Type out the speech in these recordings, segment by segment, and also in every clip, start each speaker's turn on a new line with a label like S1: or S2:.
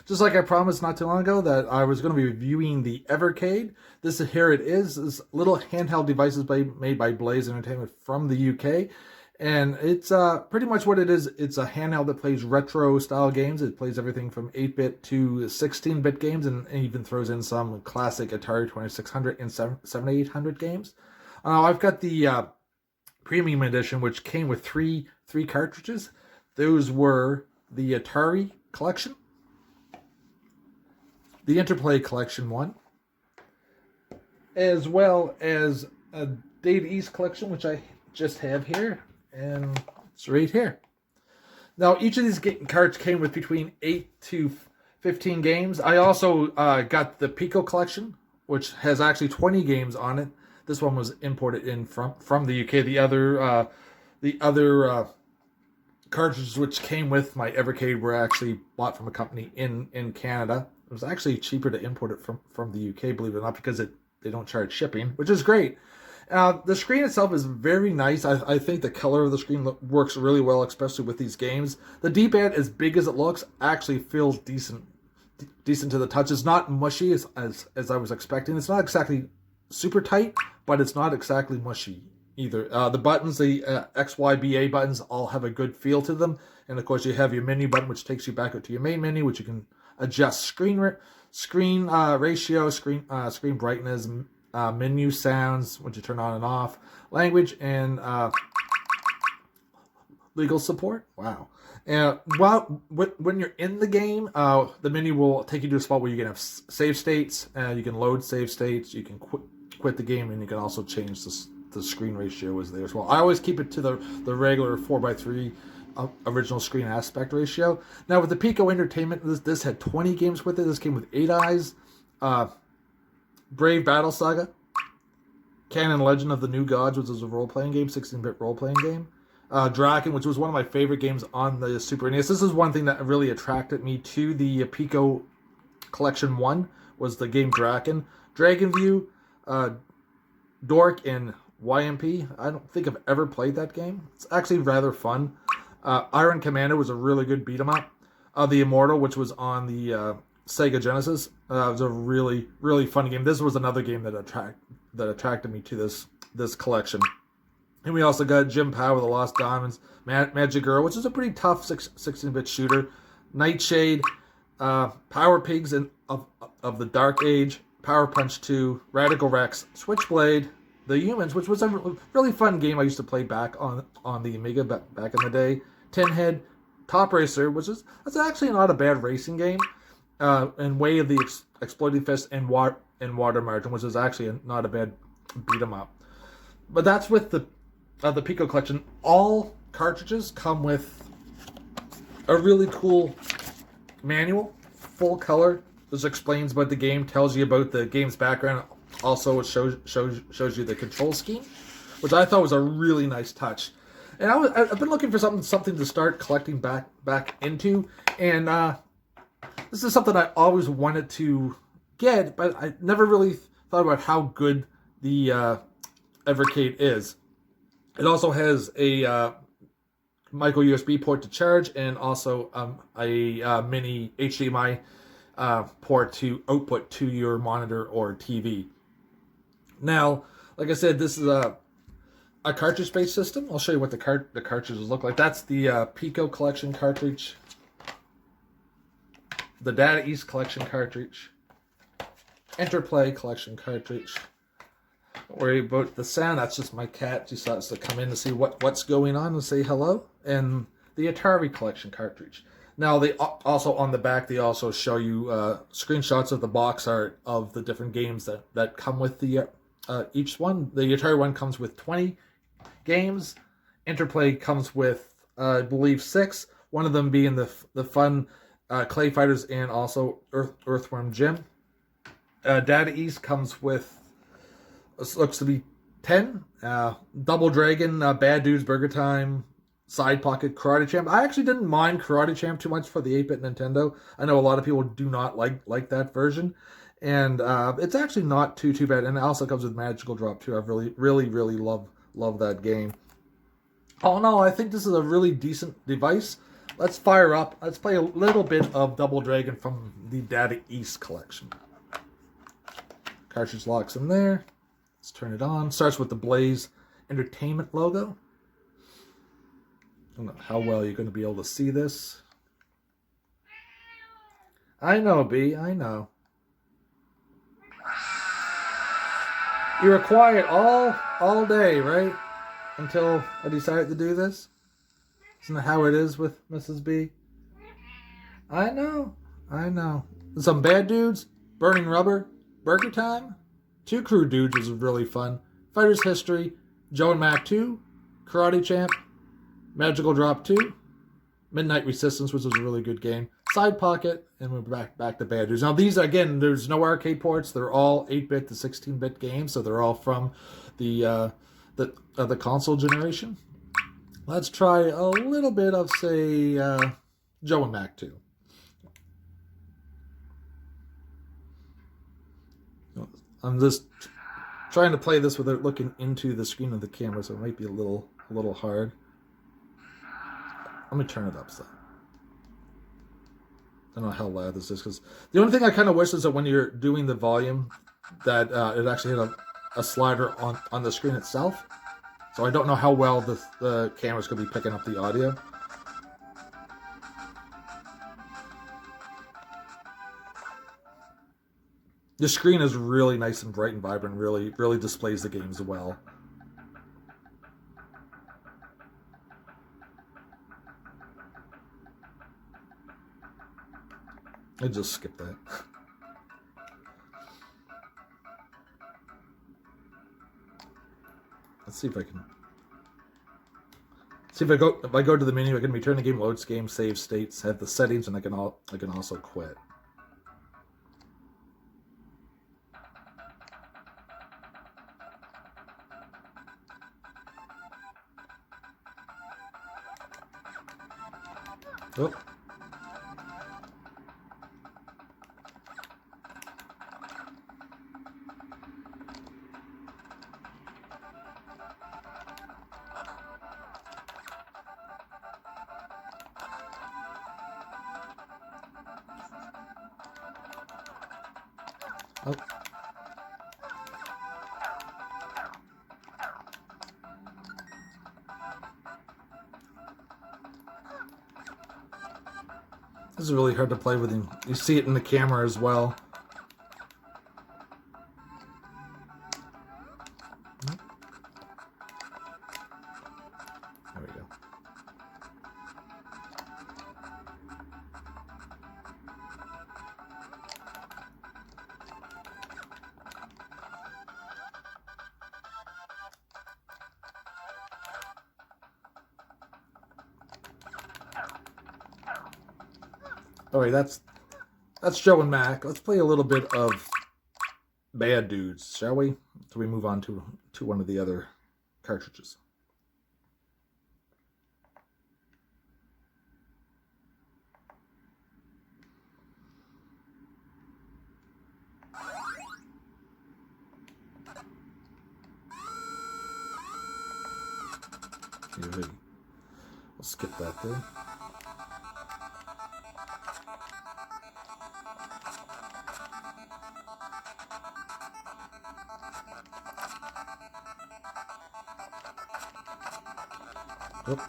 S1: Just like I promised not too long ago that I was going to be reviewing the Evercade. Here it is. This little handheld devices made by Blaze Entertainment from the UK. And it's pretty much what it is. It's a handheld that plays retro style games. It plays everything from 8-bit to 16-bit games, and even throws in some classic Atari 2600 and 7800 games. I've got the premium edition, which came with three cartridges. Those were the Atari collection, the Interplay Collection 1, as well as a Data East Collection, which I just have here, and it's right here. Now, each of these cards came with between 8 to 15 games. I also got the Pico Collection, which has actually 20 games on it. This one was imported in from the UK. The other cartridges which came with my Evercade were actually bought from a company in Canada. It was actually cheaper to import it from the UK, believe it or not, because they don't charge shipping, which is great. The screen itself is very nice. I think the color of the screen works really well, especially with these games. The D-pad, as big as it looks, actually feels decent to the touch. It's not mushy as I was expecting. It's not exactly super tight, but it's not exactly mushy either. The buttons, the X, Y, B, A buttons, all have a good feel to them. And of course, you have your menu button, which takes you back up to your main menu, which you can adjust screen ratio, screen brightness, menu sounds, which you turn on and off, language, and legal support. Wow. And when you're in the game, the menu will take you to a spot where you can have save states, you can load save states, you can quit the game, and you can also change the screen ratio is there as well. I always keep it to the regular 4:3 original screen aspect ratio. Now with the Pico Entertainment, this had 20 games with it. This came with 8 Eyes, Brave Battle Saga, Canon Legend of the New Gods, which is a role-playing game, 16-bit role-playing game, Draken, which was one of my favorite games on the Super NES. This is one thing that really attracted me to the Pico Collection 1, was the game Draken. Dragon View, Dork, and YMP. I don't think I've ever played that game. It's actually rather fun. Iron Commander was a really good beat-em-up. The Immortal, which was on the Sega Genesis, was a really, really fun game. This was another game that attracted me to this collection. And we also got Jim Power, The Lost Diamonds, Magic Girl, which is a pretty tough 16-bit shooter, Nightshade, Power Pigs of the Dark Age, Power Punch 2, Radical Rex, Switchblade, The Humans, which was a really fun game I used to play back on the Amiga back in the day, Tinhead, Top Racer, that's actually not a bad racing game, and Way of the Exploding Fist, and Water Margin, which is actually not a bad beat 'em up. But that's with the Pico Collection. All cartridges come with a really cool manual, full color. This explains about the game, tells you about the game's background. Also, it shows you the control scheme, which I thought was a really nice touch. And I've been looking for something to start collecting back into, and this is something I always wanted to get, but I never really thought about how good the Evercade is. It also has a micro USB port to charge, and also a mini HDMI port to output to your monitor or TV. Now, like I said, this is a cartridge-based system. I'll show you what the cartridges look like. That's the Pico Collection cartridge, the Data East Collection cartridge, Interplay Collection cartridge. Don't worry about the sound. That's just my cat decides to come in to see what's going on and say hello. And the Atari Collection cartridge. Now, they also on the back, they also show you screenshots of the box art of the different games that come with the each one. The Atari one comes with 20 games. Interplay comes with, I believe, 6. One of them being the fun Clay Fighters and also Earthworm Jim. Data East comes with, looks to be 10. Double Dragon, Bad Dudes, Burger Time, Side Pocket, Karate Champ. I actually didn't mind Karate Champ too much for the 8-bit Nintendo. I know a lot of people do not like that version. And it's actually not too bad. And it also comes with Magical Drop too. I really love that game. All in all, I think this is a really decent device. let's fire up. Let's play a little bit of Double Dragon from the Data East collection. Cartridge locks in there. Let's turn it on. Starts with the Blaze Entertainment logo. I don't know how well you're going to be able to see this. I know, B. I know. You were quiet all day, right? Until I decided to do this. Isn't that how it is with Mrs. B? I know. I know. Some Bad Dudes, Burning Rubber, Burger Time, Two Crew Dudes was really fun. Fighter's History, Joe and Mac 2, Karate Champ, Magical Drop 2, Midnight Resistance, which was a really good game. Side Pocket, and we're back to Bad Dudes. Now these, again, there's no arcade ports. They're all 8-bit to 16-bit games, so they're all from the console generation. Let's try a little bit of, say, Joe and Mac 2. I'm just trying to play this without looking into the screen of the camera, so it might be a little hard. Let me turn it up some. I don't know how loud this is, because the only thing I kind of wish is that when you're doing the volume, that it actually hit a slider on the screen itself. So I don't know how well the camera's going to be picking up the audio. The screen is really nice and bright and vibrant, really displays the games well. I just skipped that. Let's see if I can. See if I go to the menu, I can return the game, loads game, save states, have the settings, and I can also quit. Oh. Oh. This is really hard to play with him. You see it in the camera as well. There we go. Alright, that's Joe and Mac. Let's play a little bit of Bad Dudes, shall we? So we move on to one of the other cartridges. We'll skip that there. Oop.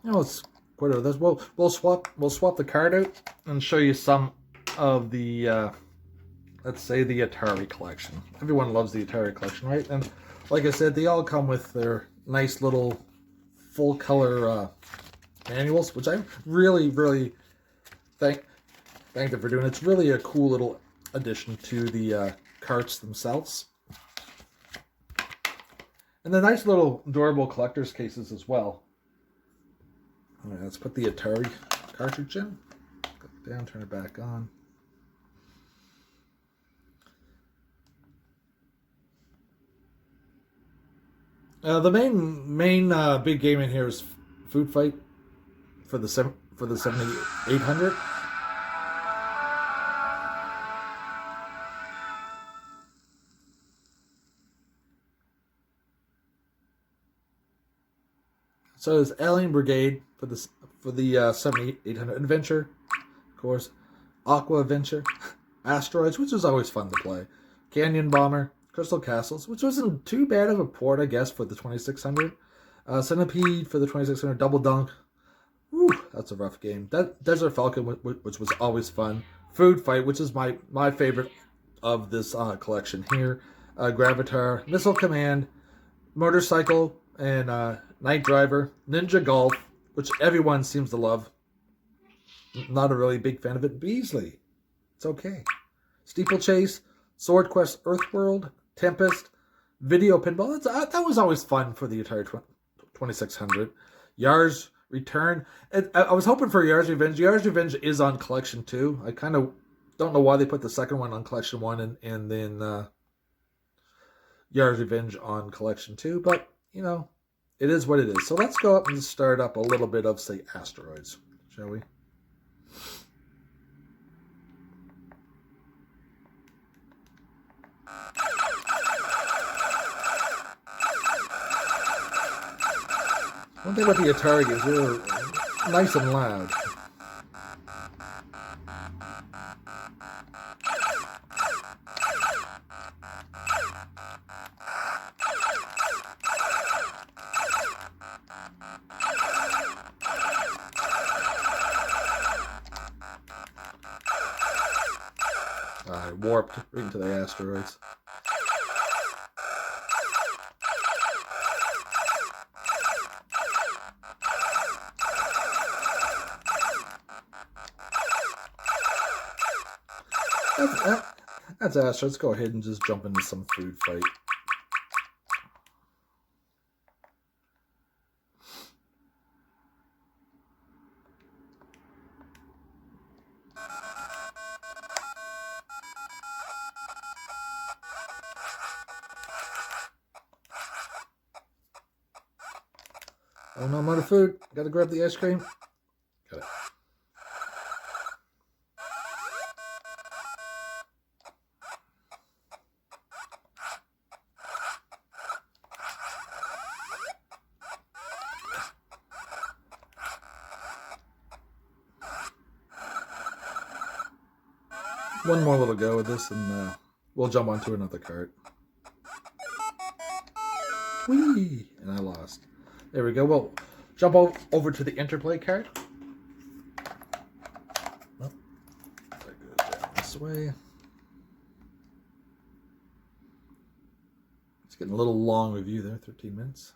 S1: Let's go to this. We'll swap the card out and show you some of the let's say the Atari collection. Everyone loves the Atari collection, right? And like I said, they all come with their nice little full color manuals, which I really thank them for doing. It's really a cool little addition to the carts themselves. And the nice little adorable collector's cases as well. All right, let's put the Atari cartridge in. Go down, turn it back on. The main big game in here is Food Fight for the 7800. So there's Alien Brigade for the 7800 Adventure, of course, Aqua Adventure, Asteroids, which was always fun to play, Canyon Bomber, Crystal Castles, which wasn't too bad of a port, I guess, for the 2600. Centipede for the 2600, Double Dunk. Whew, that's a rough game. Desert Falcon, which was always fun. Food Fight, which is my favorite of this collection here. Gravitar, Missile Command, Motorcycle, and Night Driver. Ninja Golf, which everyone seems to love. Not a really big fan of it. Beasley, it's okay. Steeplechase, Sword Quest Earthworld, Tempest, Video Pinball. That was always fun for the Atari 2600. Yar's Return. I was hoping for Yar's Revenge. Yar's Revenge is on Collection 2. I kind of don't know why they put the second one on Collection 1 and then Yar's Revenge on Collection 2, but, you know, it is what it is. So let's go up and start up a little bit of, say, Asteroids, shall we? One thing about the Atari games, they were nice and loud. I warped right into the asteroids. That's Ash. Let's go ahead and just jump into some Food Fight. Oh no, I'm out of food. Gotta grab the ice cream. Got it. One more little go with this and we'll jump onto another cart. Whee! And I lost. There we go. We'll jump over to the interplay cart. Oh, that goes down this way. It's getting a little long review there, 13 minutes.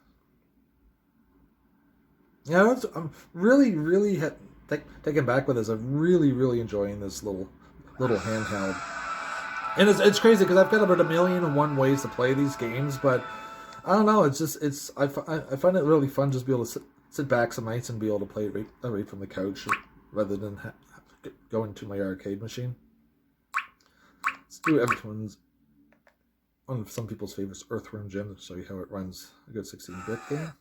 S1: Yeah, I'm really taken back with this. I'm really enjoying this little handheld. And it's crazy because I've got about 1,000,001 ways to play these games, but I don't know. I find it really fun just to be able to sit back some nights and be able to play it right from the couch rather than going to my arcade machine. Let's do everyone's one of some people's favorites, Earthworm Jim, to show you how it runs a good 16-bit game.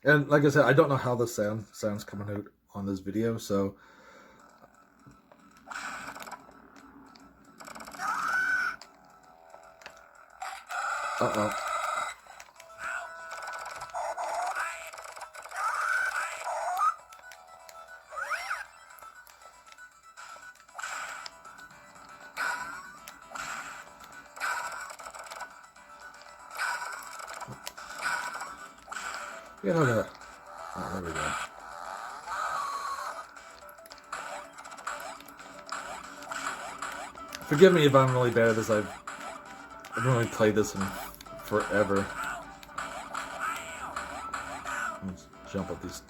S1: And like I said, I don't know how the sound's coming out on this video, so uh-oh. You know that. Oh, there we go. Forgive me if I'm really bad at this. I've really played this in forever. Let's jump up these.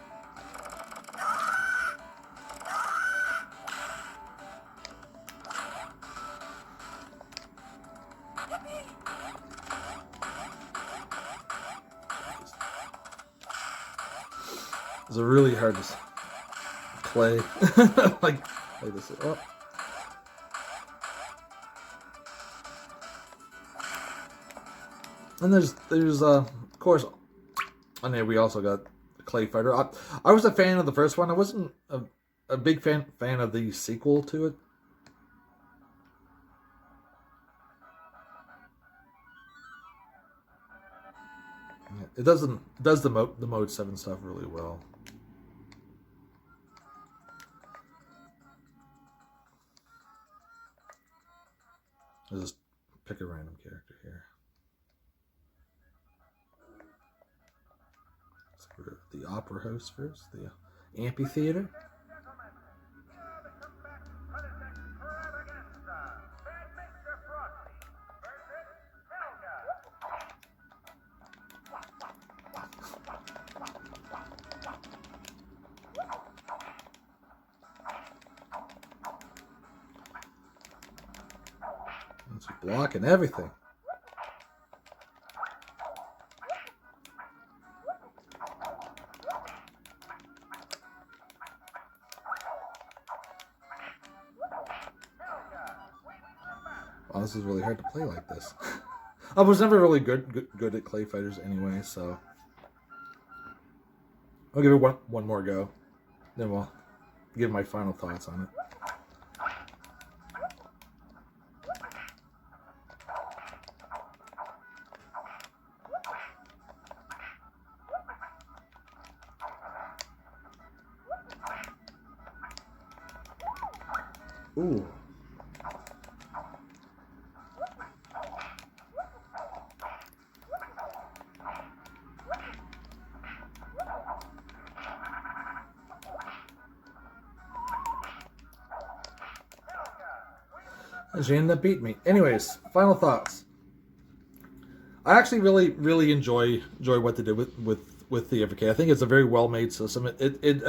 S1: It's really hard to play like this. Oh. And there's of course on there we also got the Clay Fighter. I was a fan of the first one. I wasn't a big fan of the sequel to it. It does the Mode 7 stuff really well. I'll just pick a random character here. Let's go to the Opera House first, the amphitheater. It's blocking everything. Oh, this is really hard to play like this. I was never really good at Clay Fighters anyway, so I'll give it one more go. Then we'll give my final thoughts on it. Ooh. She ended up beating me. Anyways, final thoughts. I actually really enjoy what they did with the Evercade. I think it's a very well made system. It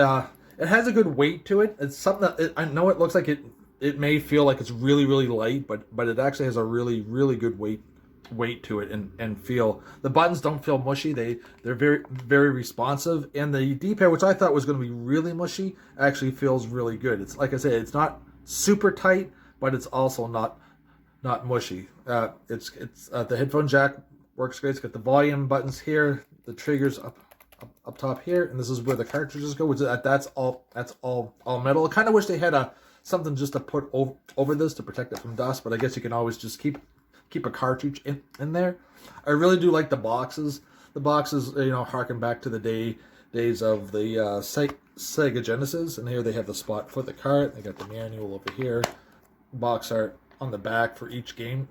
S1: has a good weight to it. It's something that I know it looks like it may feel like it's really light, but it actually has a really good weight to it and feel. The buttons don't feel mushy. They're very responsive, and the D-pad, which I thought was going to be really mushy, actually feels really good. It's like I said, it's not super tight, but it's also not mushy. It's the headphone jack works great. It's got the volume buttons here, the triggers up top here, and this is where the cartridges go. Which that's all metal. I kind of wish they had something just to put over this to protect it from dust, but I guess you can always just keep a cartridge in there. I really do like the boxes. The boxes, harken back to the days of the Sega Genesis, and here they have the spot for the cart. They got the manual over here, box art on the back for each game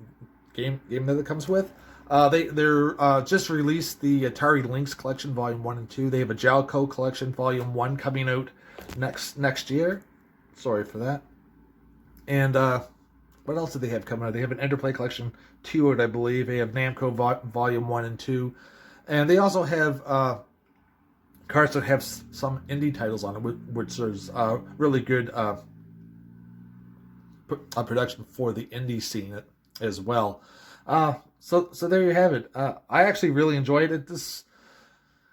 S1: that it comes with. They're just released the Atari Lynx Collection Volume 1 and 2. They have a Jalco Collection Volume 1 coming out next year. Sorry for that. And what else do they have coming out? They have an Interplay Collection 2 out, I believe. They have Namco Volume 1 and 2. And they also have carts that have some indie titles on it, which is really good production for the indie scene as well. So there you have it. I actually really enjoyed it. This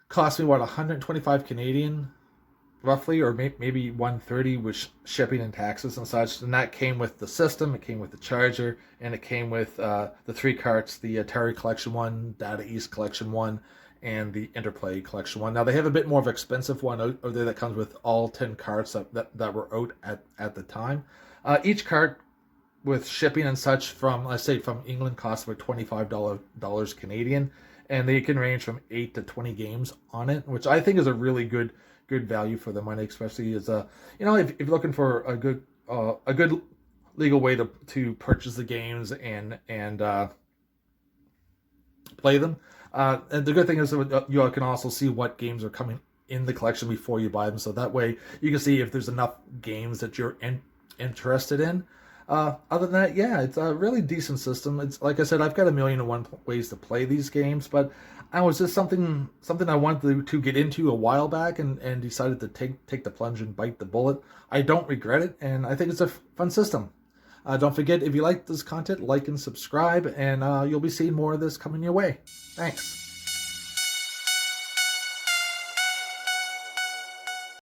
S1: cost me, 125 Canadian, roughly, or maybe 130 with shipping and taxes and such. And that came with the system, it came with the charger, and it came with the 3 carts, the Atari Collection 1, Data East Collection 1, and the Interplay Collection 1. Now, they have a bit more of an expensive one out there that comes with all 10 carts that were out at the time. Each cart with shipping and such from, let's say, from England costs about $25 Canadian, and they can range from 8 to 20 games on it, which I think is a really good value for the money, especially as if you're looking for a good legal way to purchase the games and play them. And the good thing is that you can also see what games are coming in the collection before you buy them, so that way you can see if there's enough games that you're interested in. Other than that, yeah, it's a really decent system. It's like I said, I've got 1,000,001 ways to play these games, but I was just something I wanted to get into a while back, and decided to take the plunge and bite the bullet. I don't regret it, and I think it's a fun system. Don't forget, if you like this content, like and subscribe, and you'll be seeing more of this coming your way. Thanks.